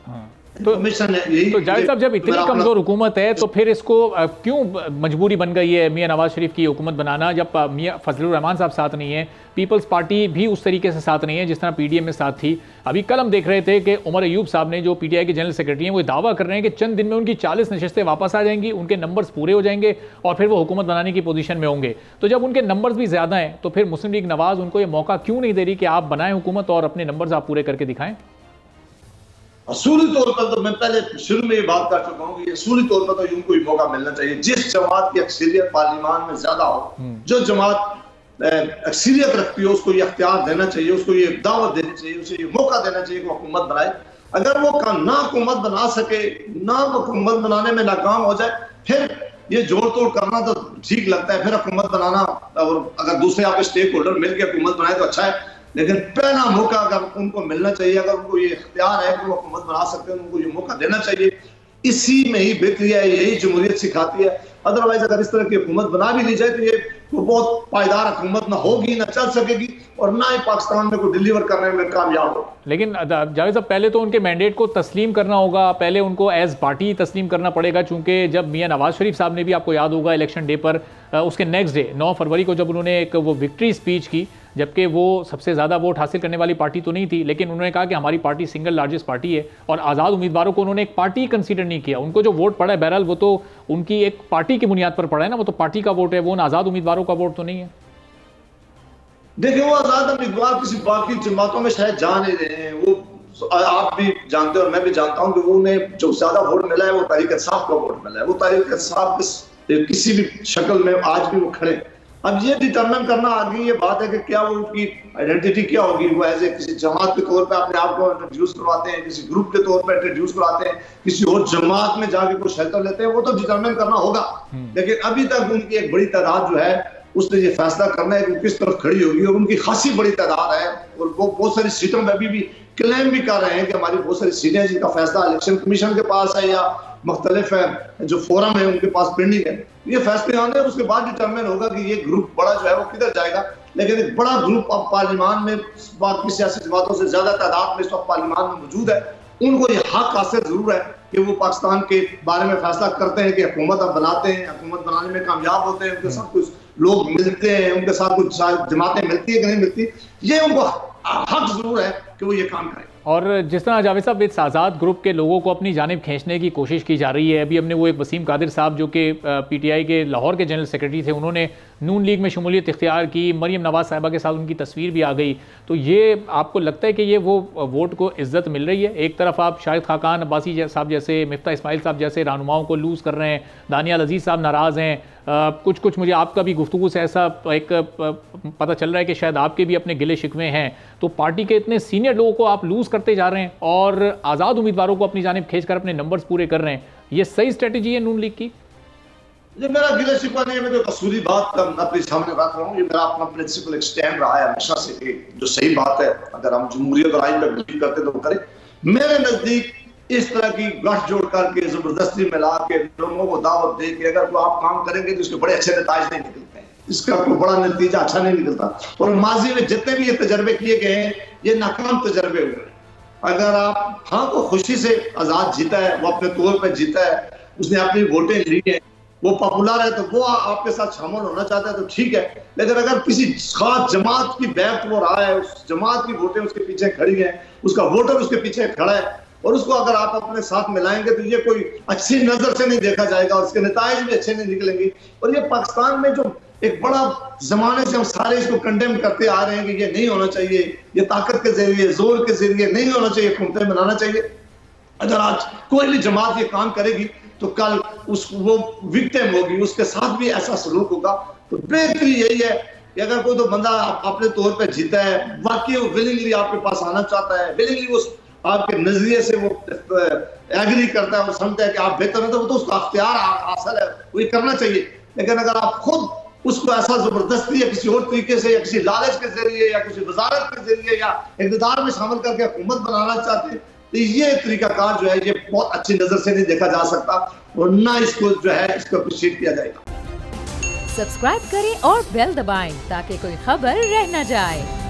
हाँ। मिशन है यही। तो जावेद साहब, जब इतनी कमजोर हुकूमत है तो फिर इसको क्यों मजबूरी बन गई है मियां नवाज शरीफ की हुकूमत बनाना, जब मियां फजलुर रहमान साहब साथ नहीं है, पीपल्स पार्टी भी उस तरीके से साथ नहीं है जिस तरह पीडीएम में साथ थी। अभी कल हम देख रहे थे कि उमर अयूब साहब ने, जो पीटीआई के जनरल सेक्रेटरी हैं, वो दावा कर रहे हैं कि चंद दिन में उनकी 40 नशस्तें वापस आ जाएंगी, उनके नंबर्स पूरे हो जाएंगे और फिर वो हुकूमत बनाने की पोजीशन में होंगे। तो जब उनके नंबर्स भी ज्यादा हैं तो फिर मुस्लिम लीग नवाज उनको ये मौका क्यों नहीं दे रही कि आप बनाएं हुकूमत और अपने नंबर्स आप पूरे करके दिखाएं? असूली तौर पर तो मैं पहले शुरू में ये बात कर चुका हूँ कि असूली तौर पर तो उनको ही मौका मिलना चाहिए। जिस जमात की अक्सरियत पार्लियामान में ज्यादा हो, जो जमात अक्सरियत रखती हो, उसको ये अख्तियार देना चाहिए, उसको ये दावत देनी चाहिए, उसे ये मौका देना चाहिए कि हुकूमत बनाए। अगर वो ना हुकूमत बना सके, ना हुकूमत बनाने में नाकाम हो जाए, फिर ये जोड़ तोड़ करना तो ठीक लगता है। फिर हुकूमत बनाना, और अगर दूसरे आपके स्टेक होल्डर मिलकर हुकूमत बनाए तो अच्छा है, लेकिन पहला मौका अगर उनको मिलना चाहिए, अगर उनको ये इख्तियार है कि वो हुकूमत बना सकते हैं, उनको ये मौका देना चाहिए। इसी में ही बेहतरी है, यही जमहूरियत सिखाती है। अदरवाइज अगर इस तरह की हुकूमत बना भी ली जाए तो ये बहुत पायदार हुकूमत ना होगी, ना चल सकेगी, और ना ही पाकिस्तान में को डिलीवर करने में कामयाब हो। लेकिन जावेद साहब, पहले तो उनके मैंडेट को तस्लीम करना होगा, पहले उनको एज पार्टी तस्लीम करना पड़ेगा, चूंकि जब मियां नवाज शरीफ साहब ने भी, आपको याद होगा, इलेक्शन डे पर उसके नेक्स्ट डे 9 फरवरी को जब उन्होंने एक वो विक्ट्री स्पीच की, जबकि वो सबसे ज़्यादा वोट हासिल करने वाली पार्टी तो नहीं थी, लेकिन उन्होंने कहा कि हमारी पार्टी सिंगल लार्जेस्ट पार्टी है, और आज़ाद उम्मीदवारों को उन्होंने एक पार्टी कंसीडर नहीं किया। उनको जो वोट पड़ा है, बहरहाल वो तो उनकी एक पार्टी की बुनियाद पर पड़ा है ना, वो तो पार्टी का वोट है, वो आज़ाद उम्मीदवारों का वोट तो नहीं है। देखिए, वो आज़ाद उम्मीदवार किसी बाकी जमातों में शायद जा नहीं रहे हैं। वो आप भी जानते हो और मैं भी जानता हूँ कि उन्हें जो ज्यादा वोट मिला है वो तहरीक इंसाफ का वोट मिला है। वो तहरीक इंसाफ किसी भी शक्ल में आज भी वो खड़े। अब ये डिटरमिन करना आगे ये बात है कि क्या वो उनकी आइडेंटिटी क्या होगी। वो एज ए किसी जमात के तौर पे अपने आप को इंट्रोड्यूस करवाते हैं, किसी ग्रुप के तौर पे इंट्रोड्यूस करवाते हैं, किसी और जमात में जाके कुछ शेल्टर लेते हैं, वो तो डिटरमिन करना होगा। लेकिन अभी तक उनकी एक बड़ी तादाद जो है उसने ये फैसला करना है कि किस तरफ खड़ी होगी, और उनकी खासी बड़ी तादाद है, और वो बहुत सारी सीटों में अभी भी क्लेम भी कर रहे हैं कि हमारी बहुत सारी सीटें हैं जिनका फैसला इलेक्शन कमीशन के पास है या मुख्तलिफ है जो फोरम है उनके पास पेंडिंग है। ये फैसले आने उसके बाद डिटरमिन होगा कि ये ग्रुप बड़ा जो है वो किधर जाएगा। लेकिन एक बड़ा ग्रुप अब पार्लियामान में बाकी सियासी जमातों से ज्यादा तादाद में इस वक्त पार्लियामान में मौजूद है। उनको ये हक हासिल जरूर है कि वो पाकिस्तान के बारे में फैसला करते हैं कि हुकूमत अब बनाते हैं, हुकूमत बनाने में कामयाब होते हैं, उनके साथ कुछ लोग मिलते हैं, उनके साथ कुछ जमातें मिलती है कि नहीं मिलती, ये उनको हक जरूर है कि वो ये काम करें। और जिस तरह जावेद साहब इस आज़ाद ग्रुप के लोगों को अपनी जानिब खींचने की कोशिश की जा रही है, अभी हमने वो एक वसीम कादिर साहब जो कि पीटीआई के लाहौर के जनरल सेक्रेटरी थे, उन्होंने नून लीग में शमूलियत इख्तियार की, मरियम नवाज साहिबा के साथ उनकी तस्वीर भी आ गई। तो ये आपको लगता है कि ये वो वोट को इज्जत मिल रही है? एक तरफ आप शाहिद खाकान अब्बासी साहब जैसे, मिफ्ता इस्माइल साहब जैसे रहनुमाओं को लूज़ कर रहे हैं, दानियाल अजीज़ साहब नाराज़ हैं, कुछ मुझे आपका भी गुफ्तगू से ऐसा एक पता चल रहा है कि शायद आपके भी अपने गिले शिकवे हैं। तो पार्टी के इतने सीनियर लोगों को आप लूज़ करते जा रहे हैं और आज़ाद उम्मीदवारों को अपनी जानिब खींचकर अपने नंबर्स पूरे कर रहे हैं, ये सही स्ट्रेटजी है नून लीग की? ये मेरा गिले शिकवा नहीं है, मैं तो कसूरी बात अपने सामने रख रहा हूँ। ये मेरा अपना प्रिंसिपल स्टैंड रहा है हमेशा से कि जो सही बात है, अगर हम जमहूरियत और आइन पे बिलीव करते तो करें। मेरे नजदीक इस तरह की गठजोड़ करके जबरदस्ती मिला के लोगों को दावत दे के अगर वो आप काम करेंगे तो उसके बड़े अच्छे नतीजे नहीं निकलते हैं, इसका कोई बड़ा नतीजा अच्छा नहीं निकलता। और माजी में जितने भी ये तजर्बे किए गए हैं ये नाकाम तजर्बे हुए। अगर आप हाँ को खुशी से आजाद जीता है, वो अपने तौर पर जीता है, उसने अपनी वोटें ली है, वो पॉपुलर है, तो वो आपके साथ शामिल होना चाहता है तो ठीक है। लेकिन अगर किसी खास जमात की बैक वो रहा है, उस जमात की वोटें उसके पीछे खड़ी हैं, उसका वोटर उसके पीछे खड़ा है, और उसको अगर आप अपने साथ मिलाएंगे तो ये कोई अच्छी नजर से नहीं देखा जाएगा और उसके नतीजे भी अच्छे नहीं निकलेंगे। और ये पाकिस्तान में जो एक बड़ा जमाने से हम सारे इसको कंडेम करते आ रहे हैं कि ये नहीं होना चाहिए, ये ताकत के जरिए, जोर के जरिए नहीं होना चाहिए, हुकूमतें बनाना चाहिए। अगर आज कोई भी जमात ये काम करेगी तो कल वो विक्टिम होगी, उसके साथ भी ऐसा सलूक होगा। तो बेहतरी यही है कि अगर कोई तो बंदा अपने तौर पर जीता है, वाकई वो विलिंगली आपके पास आना चाहता है, विलिंगली वो आपके नजरिए से वो एग्री करता है, वो समझता है कि आप बेहतर हैं, तो वो तो उसका अख्तियार हासिल है, वो ये करना चाहिए। लेकिन अगर आप खुद उसको ऐसा जबरदस्ती या किसी और तरीके से या किसी लालच के जरिए या किसी वजारत के जरिए या इक़्तिदार में शामिल करके हुकूमत बनाना चाहते हैं, तो ये तरीकाकार जो है ये बहुत अच्छी नजर से नहीं देखा जा सकता और ना इसको जो है इसको अप्रिशिएट किया जाएगा। सब्सक्राइब करें और बेल दबाएं ताकि कोई खबर रह न जाए।